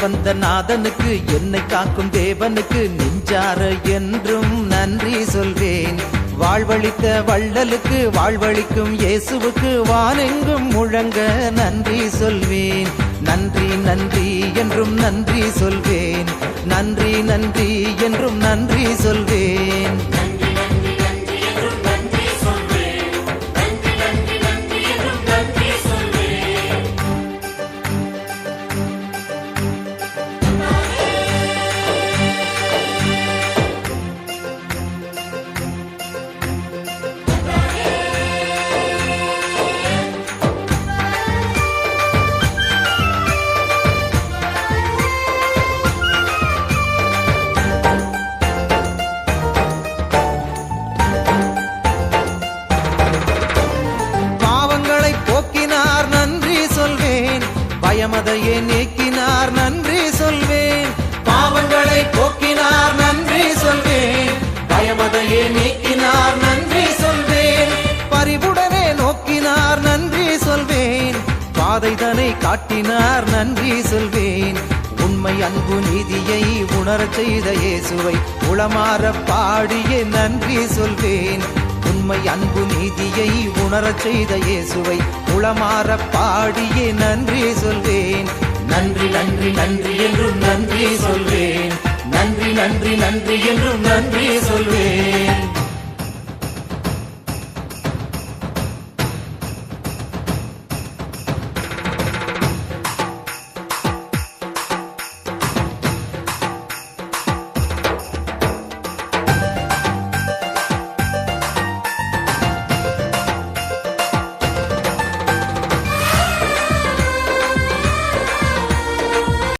வந்த நாதனுக்கு, என்னை காக்கும் தேவனுக்கு நெஞ்சார என்றும் நன்றி சொல்வேன். வாழ்வழித்த வள்ளலுக்கு, வாழ்வழிக்கும் இயேசுவுக்கு வானெங்கும் முழங்க நன்றி சொல்வேன். நன்றி நன்றி என்றும் நன்றி சொல்வேன். நன்றி நன்றி என்றும் நன்றி சொல்வேன். பயமதையே நீக்கினார் நன்றி சொல்வேன். பாவங்களை போக்கினார் நன்றி சொல்வேன். பயமதையே நீக்கினார் நன்றி சொல்வேன். பரிவுடனே நோக்கினார் நன்றி சொல்வேன். பாதைதனை காட்டினார் நன்றி சொல்வேன். உண்மை அன்பு நீதியை உணரச் செய்த இயேசுவை உளமாற பாடியே நன்றி சொல்வேன். உண்மை அன்பு நீதியை உணரச் செய்த இயேசுவை உளமாற பாடியே நன்றி சொல்வேன். நன்றி நன்றி நன்றி என்றும் நன்றி சொல்வேன். நன்றி நன்றி நன்றி என்றும் நன்றி சொல்வேன்.